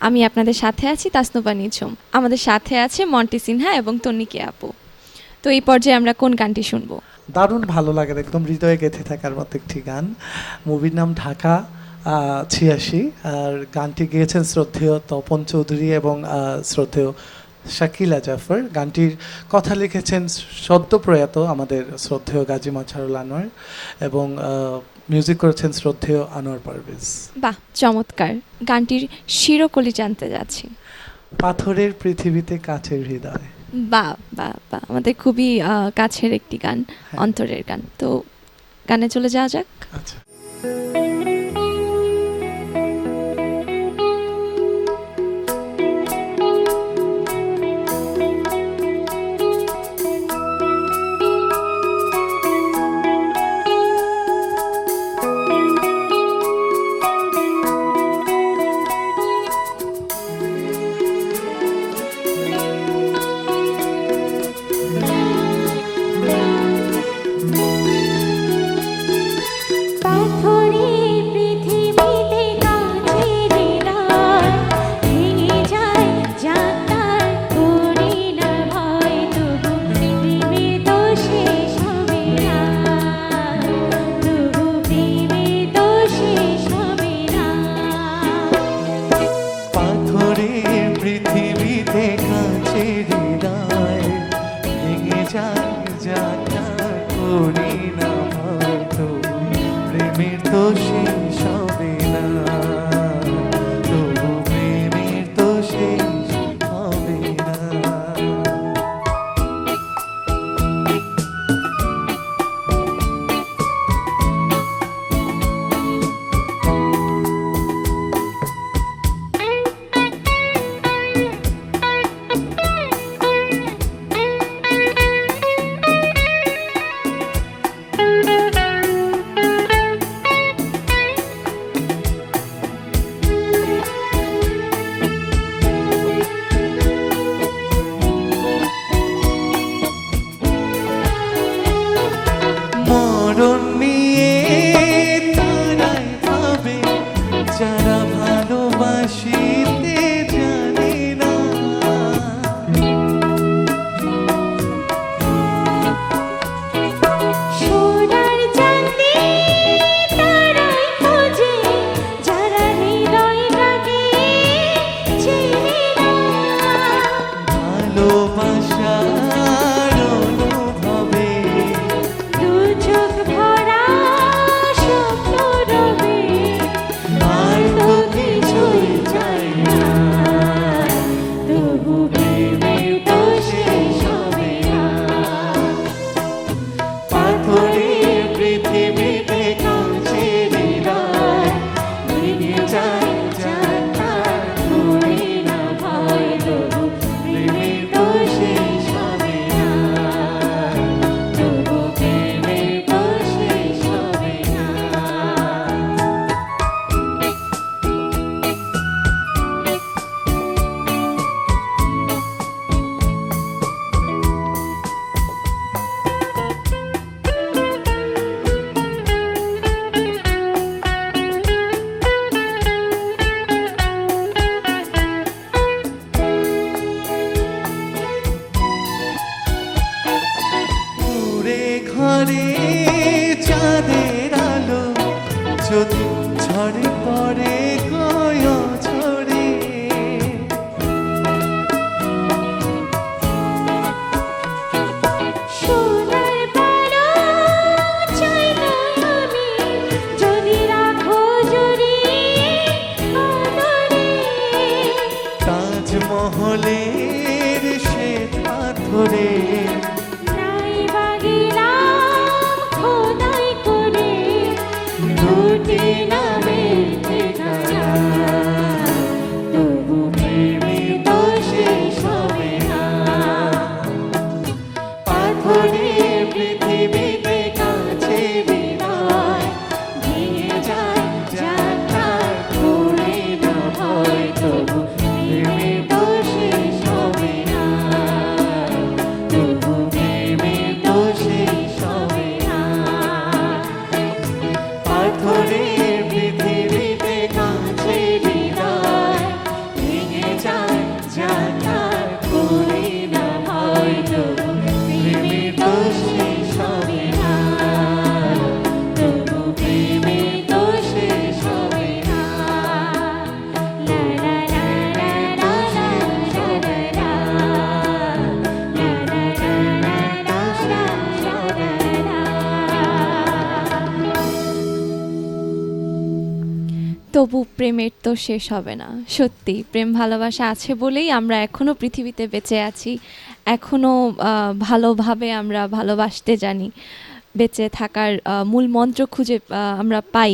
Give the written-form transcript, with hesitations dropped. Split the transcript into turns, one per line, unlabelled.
আমি আপনাদের সাথে আছি তাসনুবা নিঝুম। আমাদের সাথে আছে মন্টি সিনহা এবং তন্নিকে আপু। তো এই পর্যায়ে আমরা কোন গানটি শুনবো?
দারুণ ভালো লাগে, একদম হৃদয়ে গেঁথে থাকার মতো একটি গান। মুভির নাম ঢাকা ৮৬, আর গানটি গেয়েছেন শ্রদ্ধেয় তপন চৌধুরী এবং শ্রদ্ধেয় শাকিলা জাফর। গানটির কথা লিখেছেন সদ্য প্রয়াত আমাদের শ্রদ্ধেয় গাজী মাজহারুল আনোয়ার এবং মিউজিক করেছেন শ্রদ্ধেয় আনোয়ার পারভেজ।
বাহ, চমৎকার। গানটির শিরোকলি জানতে যাচ্ছি।
পাথরের পৃথিবীতে কাছের হৃদয়।
বাহ বাহ বাহ, আমাদের খুবই কাছের একটি গান, অন্তরের গান। তো গানে চলে যাওয়া যাক।
আচ্ছা।
প্রেমে তো শেষ হবে না। লা লা লা লা লা লা লা লা। লা লা লা লা লা লা লা। তবু প্রেমের তো শেষ হবে না। সত্যি প্রেম ভালোবাসা আছে বলেই আমরা এখনো পৃথিবীতে বেঁচে আছি, এখনো ভালোভাবে আমরা ভালোবাসতে জানি, বেঁচে থাকার মূল মন্ত্র খুঁজে আমরা পাই